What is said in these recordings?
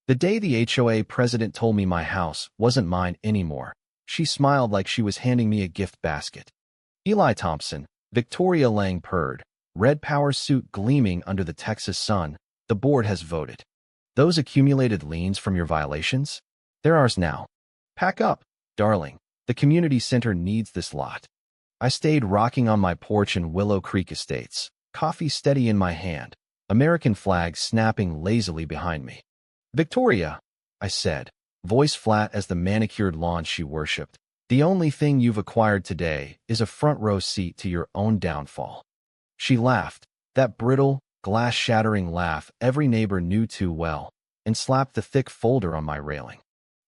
The day the HOA president told me my house wasn't mine anymore, she smiled like she was handing me a gift basket. Eli Thompson, Victoria Lang purred, red power suit gleaming under the Texas sun. The board has voted. Those accumulated liens from your violations? They're ours now. Pack up, darling. The community center needs this lot. I stayed rocking on my porch in Willow Creek Estates, coffee steady in my hand, American flag snapping lazily behind me. Victoria, I said, voice flat as the manicured lawn she worshipped, the only thing you've acquired today is a front row seat to your own downfall. She laughed, that brittle, glass-shattering laugh every neighbor knew too well, and slapped the thick folder on my railing.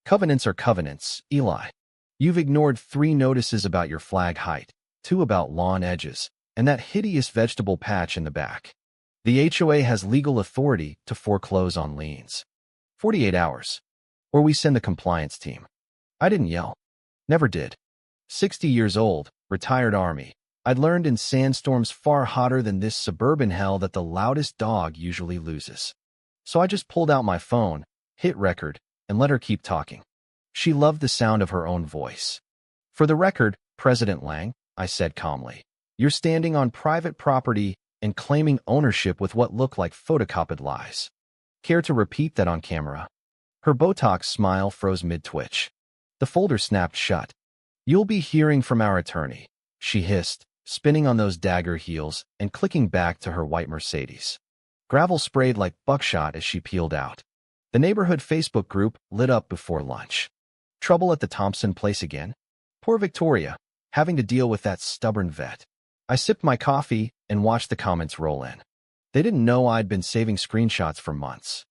Covenants are covenants, Eli. You've ignored 3 notices about your flag height, 2 about lawn edges, and that hideous vegetable patch in the back. The HOA has legal authority to foreclose on liens. 48 hours. Or we send the compliance team. I didn't yell. Never did. 60 years old, retired Army. I'd learned in sandstorms far hotter than this suburban hell that the loudest dog usually loses. So I just pulled out my phone, hit record, and let her keep talking. She loved the sound of her own voice. For the record, President Lang, I said calmly, you're standing on private property and claiming ownership with what look like photocopied lies. Care to repeat that on camera? Her Botox smile froze mid-twitch. The folder snapped shut. You'll be hearing from our attorney, she hissed, spinning on those dagger heels and clicking back to her white Mercedes. Gravel sprayed like buckshot as she peeled out. The neighborhood Facebook group lit up before lunch. Trouble at the Thompson place again? Poor Victoria, having to deal with that stubborn vet. I sipped my coffee and watched the comments roll in. They didn't know I'd been saving screenshots for months.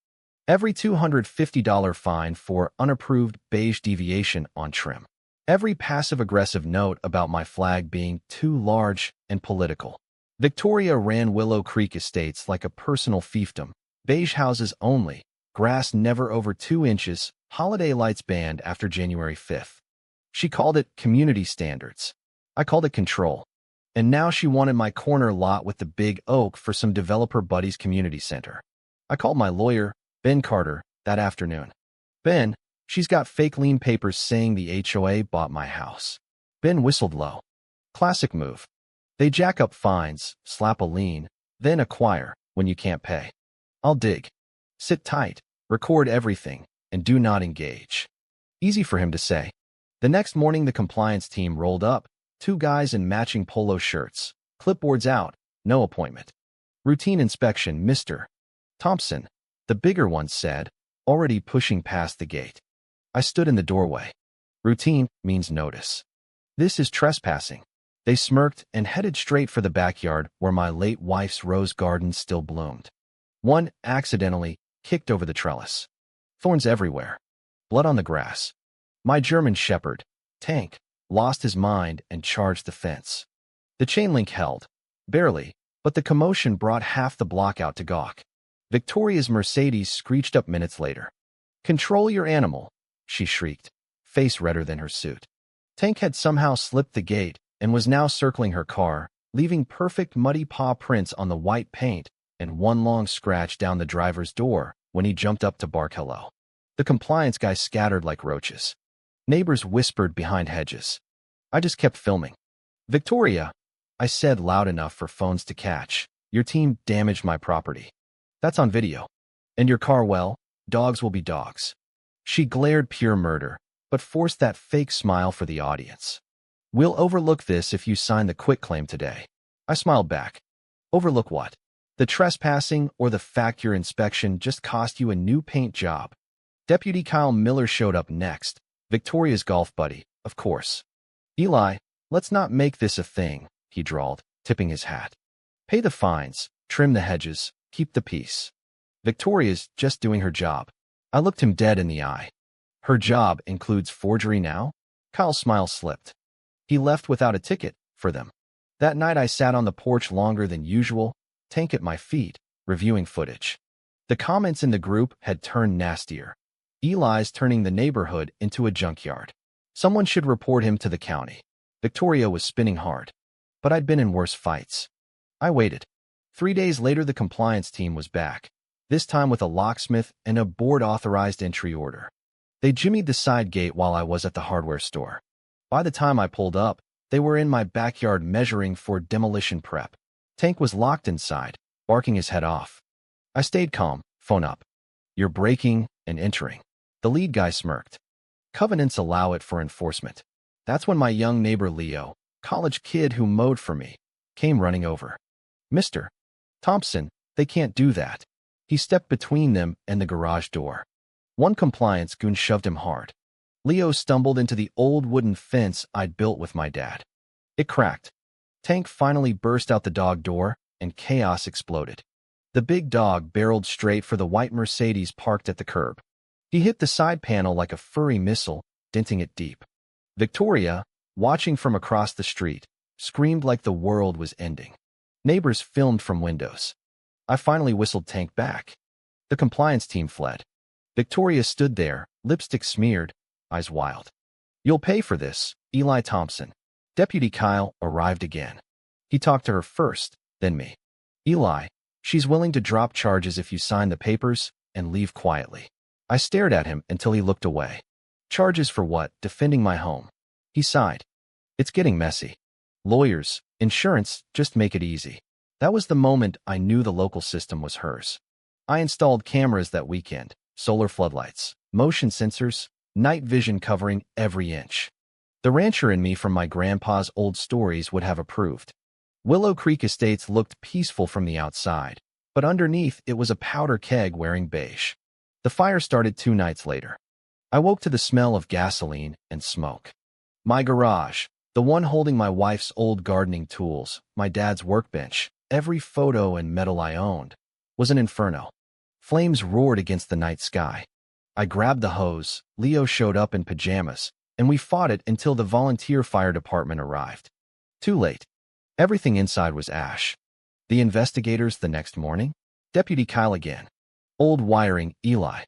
Every $250 fine for unapproved beige deviation on trim. Every passive-aggressive note about my flag being too large and political. Victoria ran Willow Creek Estates like a personal fiefdom. Beige houses only, grass never over 2 inches, holiday lights banned after January 5th. She called it community standards. I called it control. And now she wanted my corner lot with the big oak for some developer buddies community center. I called my lawyer, Ben Carter, that afternoon. Ben, she's got fake lien papers saying the HOA bought my house. Ben whistled low. Classic move. They jack up fines, slap a lien, then acquire when you can't pay. I'll dig. Sit tight, record everything, and do not engage. Easy for him to say. The next morning the compliance team rolled up, 2 guys in matching polo shirts, clipboards out, no appointment. Routine inspection, Mr. Thompson, the bigger one said, already pushing past the gate. I stood in the doorway. Routine means notice. This is trespassing. They smirked and headed straight for the backyard where my late wife's rose garden still bloomed. One accidentally kicked over the trellis. Thorns everywhere. Blood on the grass. My German shepherd, Tank, lost his mind and charged the fence. The chain link held. Barely, but the commotion brought half the block out to gawk. Victoria's Mercedes screeched up minutes later. Control your animal, she shrieked, face redder than her suit. Tank had somehow slipped the gate and was now circling her car, leaving perfect muddy paw prints on the white paint and one long scratch down the driver's door when he jumped up to bark hello. The compliance guy scattered like roaches. Neighbors whispered behind hedges. I just kept filming. Victoria, I said loud enough for phones to catch, your team damaged my property. That's on video. And your car, well, dogs will be dogs. She glared pure murder, but forced that fake smile for the audience. We'll overlook this if you sign the quitclaim today. I smiled back. Overlook what? The trespassing or the fact your inspection just cost you a new paint job? Deputy Kyle Miller showed up next, Victoria's golf buddy, of course. Eli, let's not make this a thing, he drawled, tipping his hat. Pay the fines, trim the hedges, keep the peace. Victoria's just doing her job. I looked him dead in the eye. Her job includes forgery now? Kyle's smile slipped. He left without a ticket for them. That night I sat on the porch longer than usual, Tank at my feet, reviewing footage. The comments in the group had turned nastier. Eli's turning the neighborhood into a junkyard. Someone should report him to the county. Victoria was spinning hard. But I'd been in worse fights. I waited. 3 days later the compliance team was back. this time with a locksmith and a board-authorized entry order. They jimmied the side gate while I was at the hardware store. By the time I pulled up, they were in my backyard measuring for demolition prep. Tank was locked inside, barking his head off. I stayed calm, phone up. You're breaking and entering. The lead guy smirked. Covenants allow it for enforcement. That's when my young neighbor Leo, college kid who mowed for me, came running over. Mr. Thompson, they can't do that. He stepped between them and the garage door. One compliance goon shoved him hard. Leo stumbled into the old wooden fence I'd built with my dad. It cracked. Tank finally burst out the dog door, and chaos exploded. The big dog barreled straight for the white Mercedes parked at the curb. He hit the side panel like a furry missile, denting it deep. Victoria, watching from across the street, screamed like the world was ending. Neighbors filmed from windows. I finally whistled Tank back. The compliance team fled. Victoria stood there, lipstick smeared, eyes wild. You'll pay for this, Eli Thompson. Deputy Kyle arrived again. He talked to her first, then me. Eli, she's willing to drop charges if you sign the papers and leave quietly. I stared at him until he looked away. Charges for what? Defending my home. He sighed. It's getting messy. Lawyers, insurance, just make it easy. That was the moment I knew the local system was hers. I installed cameras that weekend, solar floodlights, motion sensors, night vision covering every inch. The rancher in me from my grandpa's old stories would have approved. Willow Creek Estates looked peaceful from the outside, but underneath it was a powder keg wearing beige. The fire started 2 nights later. I woke to the smell of gasoline and smoke. My garage, the one holding my wife's old gardening tools, my dad's workbench, every photo and medal I owned, was an inferno. Flames roared against the night sky. I grabbed the hose, Leo showed up in pajamas, and we fought it until the volunteer fire department arrived. Too late. Everything inside was ash. The investigators the next morning? Deputy Kyle again. Old wiring, Eli.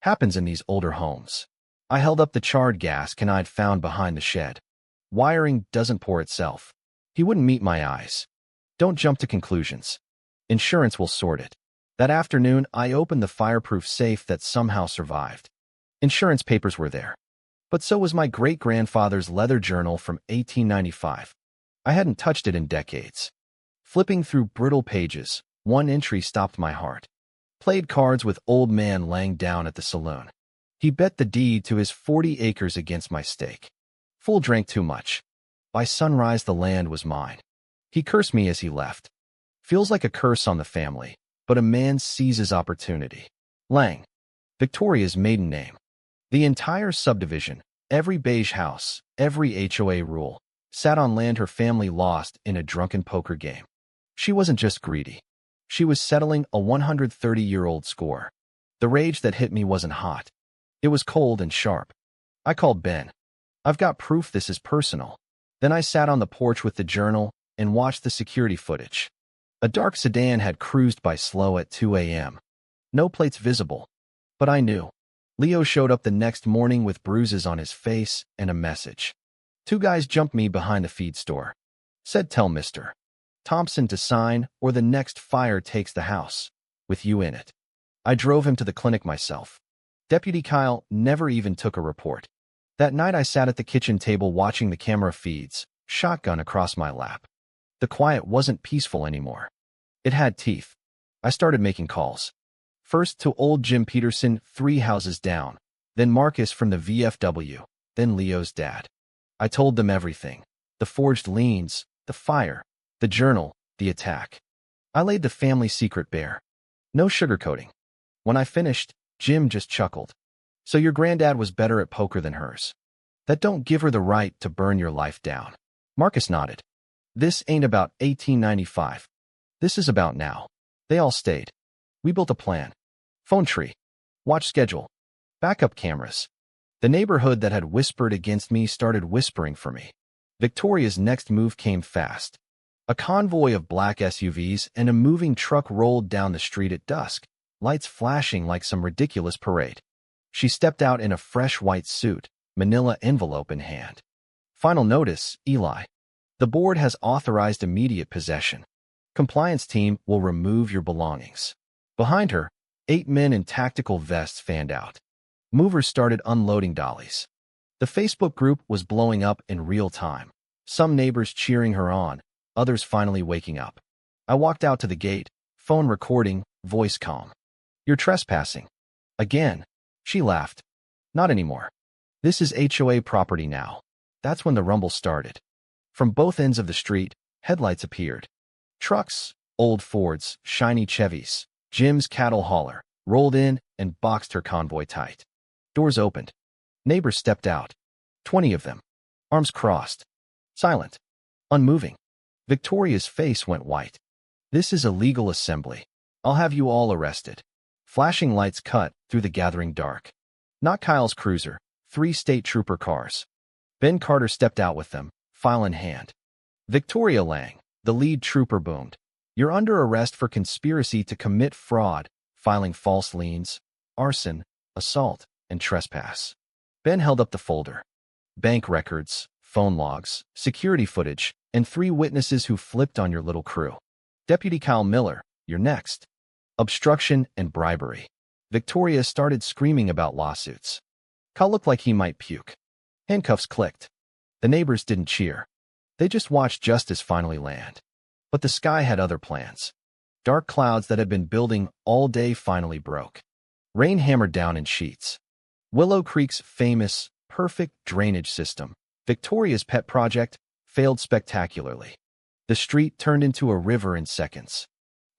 Happens in these older homes. I held up the charred gas can I'd found behind the shed. Wiring doesn't pour itself. He wouldn't meet my eyes. Don't jump to conclusions. Insurance will sort it. That afternoon, I opened the fireproof safe that somehow survived. Insurance papers were there. But so was my great-grandfather's leather journal from 1895. I hadn't touched it in decades. Flipping through brittle pages, one entry stopped my heart. Played cards with old man laying down at the saloon. He bet the deed to his 40 acres against my stake. Fool drank too much. By sunrise the land was mine. He cursed me as he left. Feels like a curse on the family, but a man seizes opportunity. Lang. Victoria's maiden name. The entire subdivision, every beige house, every HOA rule, sat on land her family lost in a drunken poker game. She wasn't just greedy. She was settling a 130-year-old score. The rage that hit me wasn't hot. It was cold and sharp. I called Ben. I've got proof this is personal. Then I sat on the porch with the journal and watched the security footage. A dark sedan had cruised by slow at 2 a.m. No plates visible. But I knew. Leo showed up the next morning with bruises on his face and a message. 2 guys jumped me behind the feed store. Said tell Mr. Thompson to sign or the next fire takes the house, with you in it. I drove him to the clinic myself. Deputy Kyle never even took a report. That night I sat at the kitchen table watching the camera feeds, shotgun across my lap. The quiet wasn't peaceful anymore. It had teeth. I started making calls. First to old Jim Peterson, 3 houses down, then Marcus from the VFW, then Leo's dad. I told them everything. The forged liens, the fire, the journal, the attack. I laid the family secret bare. No sugarcoating. When I finished, Jim just chuckled. So your granddad was better at poker than hers. That don't give her the right to burn your life down. Marcus nodded. This ain't about 1895. This is about now. They all stayed. We built a plan. Phone tree. Watch schedule. Backup cameras. The neighborhood that had whispered against me started whispering for me. Victoria's next move came fast. A convoy of black SUVs and a moving truck rolled down the street at dusk, lights flashing like some ridiculous parade. She stepped out in a fresh white suit, manila envelope in hand. Final notice, Eli. The board has authorized immediate possession. Compliance team will remove your belongings. Behind her, 8 men in tactical vests fanned out. Movers started unloading dollies. The Facebook group was blowing up in real time. Some neighbors cheering her on, others finally waking up. I walked out to the gate, phone recording, voice calm. "You're trespassing." "Again." She laughed. "Not anymore. This is HOA property now." That's when the rumble started. From both ends of the street, headlights appeared. Trucks, old Fords, shiny Chevys, Jim's cattle hauler, rolled in and boxed her convoy tight. Doors opened. Neighbors stepped out. 20 of them. Arms crossed. Silent. Unmoving. Victoria's face went white. "This is a legal assembly. I'll have you all arrested." Flashing lights cut through the gathering dark. Not Kyle's cruiser, 3 state trooper cars. Ben Carter stepped out with them, file in hand. Victoria Lang, the lead trooper, boomed, "You're under arrest for conspiracy to commit fraud, filing false liens, arson, assault, and trespass." Ben held up the folder. Bank records, phone logs, security footage, and 3 witnesses who flipped on your little crew. "Deputy Kyle Miller, you're next." Obstruction and bribery. Victoria started screaming about lawsuits. Kyle looked like he might puke. Handcuffs clicked. The neighbors didn't cheer. They just watched justice finally land. But the sky had other plans. Dark clouds that had been building all day finally broke. Rain hammered down in sheets. Willow Creek's famous, perfect drainage system, Victoria's pet project, failed spectacularly. The street turned into a river in seconds.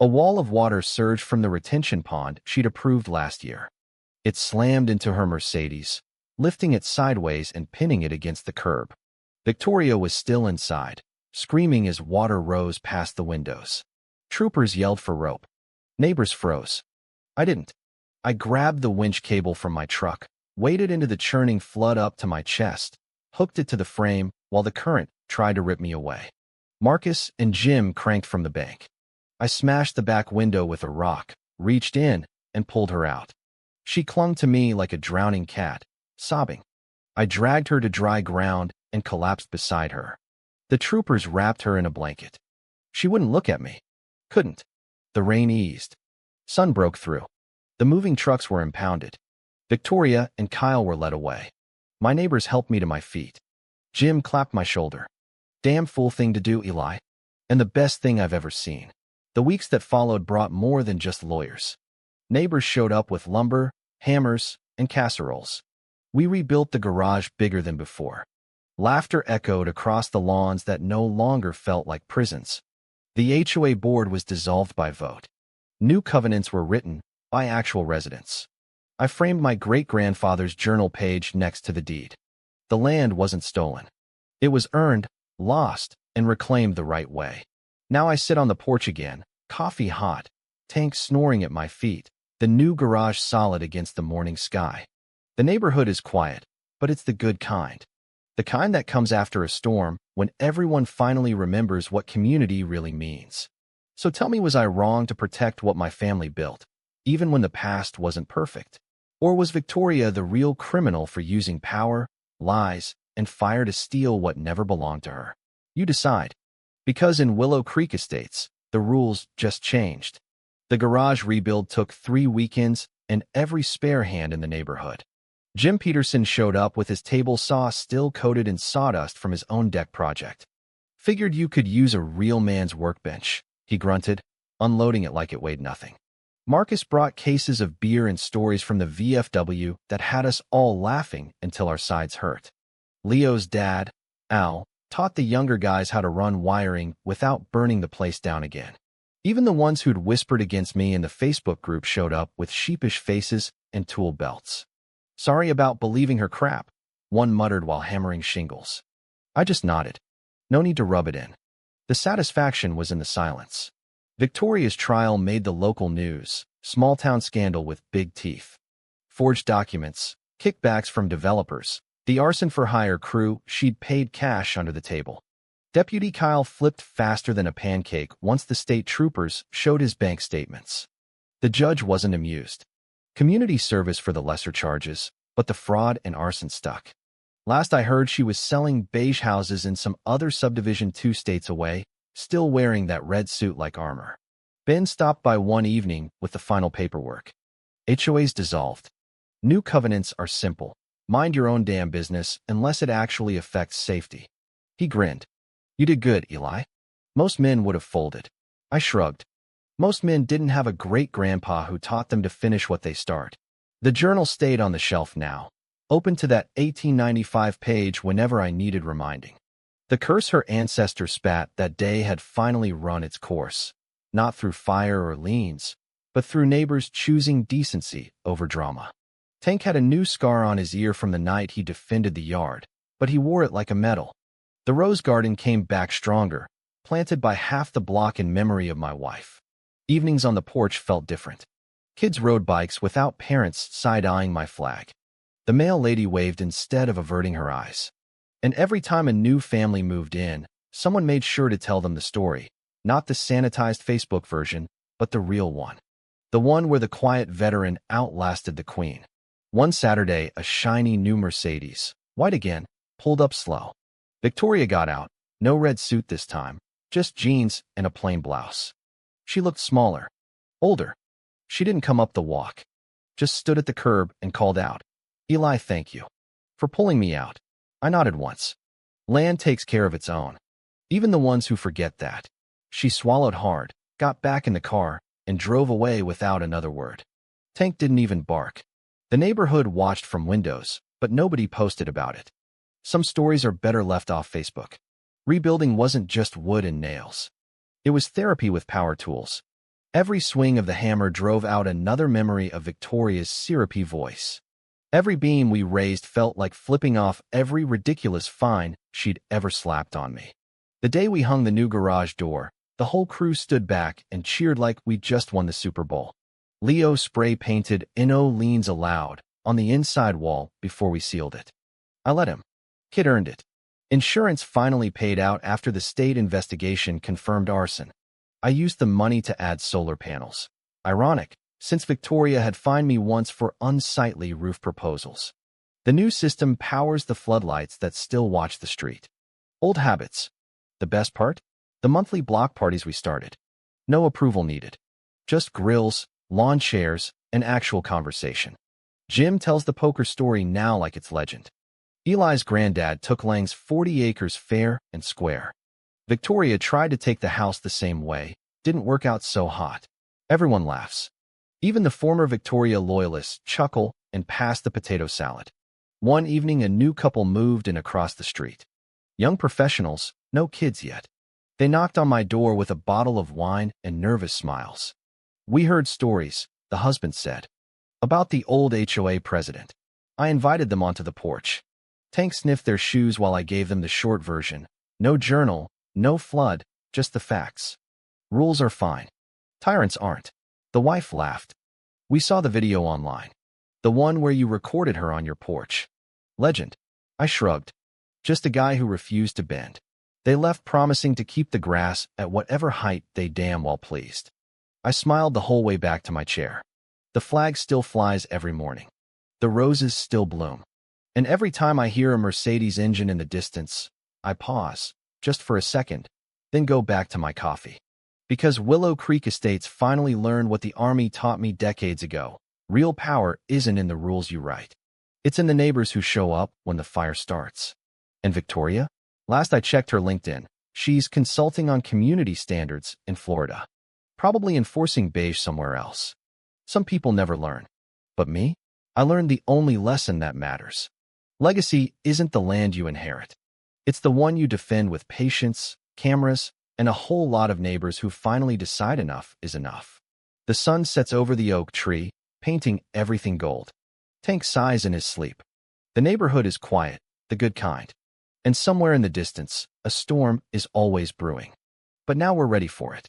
A wall of water surged from the retention pond she'd approved last year. It slammed into her Mercedes, lifting it sideways and pinning it against the curb. Victoria was still inside, screaming as water rose past the windows. Troopers yelled for rope. Neighbors froze. I didn't. I grabbed the winch cable from my truck, waded into the churning flood up to my chest, hooked it to the frame while the current tried to rip me away. Marcus and Jim cranked from the bank. I smashed the back window with a rock, reached in, and pulled her out. She clung to me like a drowning cat, sobbing. I dragged her to dry ground and collapsed beside her. The troopers wrapped her in a blanket. She wouldn't look at me. Couldn't. The rain eased. Sun broke through. The moving trucks were impounded. Victoria and Kyle were led away. My neighbors helped me to my feet. Jim clapped my shoulder. "Damn fool thing to do, Eli. And the best thing I've ever seen." The weeks that followed brought more than just lawyers. Neighbors showed up with lumber, hammers, and casseroles. We rebuilt the garage bigger than before. Laughter echoed across the lawns that no longer felt like prisons. The HOA board was dissolved by vote. New covenants were written by actual residents. I framed my great-grandfather's journal page next to the deed. The land wasn't stolen. It was earned, lost, and reclaimed the right way. Now I sit on the porch again, coffee hot, Tank snoring at my feet, the new garage solid against the morning sky. The neighborhood is quiet, but it's the good kind. The kind that comes after a storm, when everyone finally remembers what community really means. So tell me, was I wrong to protect what my family built, even when the past wasn't perfect? Or was Victoria the real criminal for using power, lies, and fire to steal what never belonged to her? You decide. Because in Willow Creek Estates, the rules just changed. The garage rebuild took 3 weekends and every spare hand in the neighborhood. Jim Peterson showed up with his table saw still coated in sawdust from his own deck project. "Figured you could use a real man's workbench," he grunted, unloading it like it weighed nothing. Marcus brought cases of beer and stories from the VFW that had us all laughing until our sides hurt. Leo's dad, Al, taught the younger guys how to run wiring without burning the place down again. Even the ones who'd whispered against me in the Facebook group showed up with sheepish faces and tool belts. "Sorry about believing her crap," one muttered while hammering shingles. I just nodded. No need to rub it in. The satisfaction was in the silence. Victoria's trial made the local news, small-town scandal with big teeth. Forged documents, kickbacks from developers, the arson-for-hire crew she'd paid cash under the table. Deputy Kyle flipped faster than a pancake once the state troopers showed his bank statements. The judge wasn't amused. Community service for the lesser charges, but the fraud and arson stuck. Last I heard, she was selling beige houses in some other subdivision 2 states away, still wearing that red suit like armor. Ben stopped by one evening with the final paperwork. HOAs dissolved. New covenants are simple. Mind your own damn business unless it actually affects safety. He grinned. You did good, Eli. Most men would have folded. I shrugged. Most men didn't have a great-grandpa who taught them to finish what they start. The journal stayed on the shelf now, open to that 1895 page whenever I needed reminding. The curse her ancestors spat that day had finally run its course, not through fire or liens, but through neighbors choosing decency over drama. Tank had a new scar on his ear from the night he defended the yard, but he wore it like a medal. The rose garden came back stronger, planted by half the block in memory of my wife. Evenings on the porch felt different. Kids rode bikes without parents side-eyeing my flag. The mail lady waved instead of averting her eyes. And every time a new family moved in, someone made sure to tell them the story, not the sanitized Facebook version, but the real one. The one where the quiet veteran outlasted the queen. One Saturday, a shiny new Mercedes, white again, pulled up slow. Victoria got out, no red suit this time, just jeans and a plain blouse. She looked smaller, older. She didn't come up the walk, just stood at the curb and called out, Eli, thank you for pulling me out. I nodded once. Land takes care of its own, even the ones who forget that. She swallowed hard, got back in the car, and drove away without another word. Tank didn't even bark. The neighborhood watched from windows, but nobody posted about it. Some stories are better left off Facebook. Rebuilding wasn't just wood and nails. It was therapy with power tools. Every swing of the hammer drove out another memory of Victoria's syrupy voice. Every beam we raised felt like flipping off every ridiculous fine she'd ever slapped on me. The day we hung the new garage door, the whole crew stood back and cheered like we'd just won the Super Bowl. Leo spray-painted "No Liens Allowed" on the inside wall before we sealed it. I let him. Kid earned it. Insurance finally paid out after the state investigation confirmed arson. I used the money to add solar panels. Ironic, since Victoria had fined me once for unsightly roof proposals. The new system powers the floodlights that still watch the street. Old habits. The best part? The monthly block parties we started. No approval needed. Just grills, lawn chairs, and actual conversation. Jim tells the poker story now like it's legend. Eli's granddad took Lang's 40 acres fair and square. Victoria tried to take the house the same way, didn't work out so hot. Everyone laughs. Even the former Victoria loyalists chuckle and pass the potato salad. One evening, a new couple moved in across the street. Young professionals, no kids yet. They knocked on my door with a bottle of wine and nervous smiles. We heard stories, the husband said, about the old HOA president. I invited them onto the porch. Tank sniffed their shoes while I gave them the short version. No journal, no flood, just the facts. Rules are fine. Tyrants aren't. The wife laughed. We saw the video online. The one where you recorded her on your porch. Legend. I shrugged. Just a guy who refused to bend. They left promising to keep the grass at whatever height they damn well pleased. I smiled the whole way back to my chair. The flag still flies every morning. The roses still bloom. And every time I hear a Mercedes engine in the distance, I pause, just for a second, then go back to my coffee. Because Willow Creek Estates finally learned what the Army taught me decades ago. Real power isn't in the rules you write. It's in the neighbors who show up when the fire starts. And Victoria? Last I checked her LinkedIn, she's consulting on community standards in Florida. Probably enforcing beige somewhere else. Some people never learn. But me? I learned the only lesson that matters. Legacy isn't the land you inherit. It's the one you defend with patience, cameras, and a whole lot of neighbors who finally decide enough is enough. The sun sets over the oak tree, painting everything gold. Tank sighs in his sleep. The neighborhood is quiet, the good kind. And somewhere in the distance, a storm is always brewing. But now we're ready for it.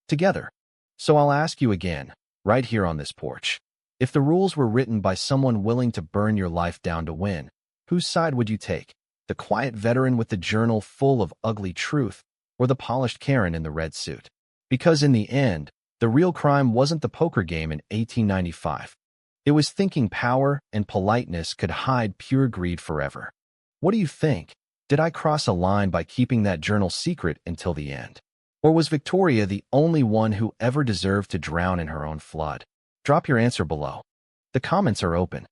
Together. So I'll ask you again, right here on this porch. If the rules were written by someone willing to burn your life down to win, whose side would you take? The quiet veteran with the journal full of ugly truth, or the polished Karen in the red suit? Because in the end, the real crime wasn't the poker game in 1895. It was thinking power and politeness could hide pure greed forever. What do you think? Did I cross a line by keeping that journal secret until the end? Or was Victoria the only one who ever deserved to drown in her own flood? Drop your answer below. The comments are open.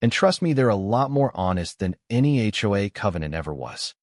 And trust me, they're a lot more honest than any HOA covenant ever was.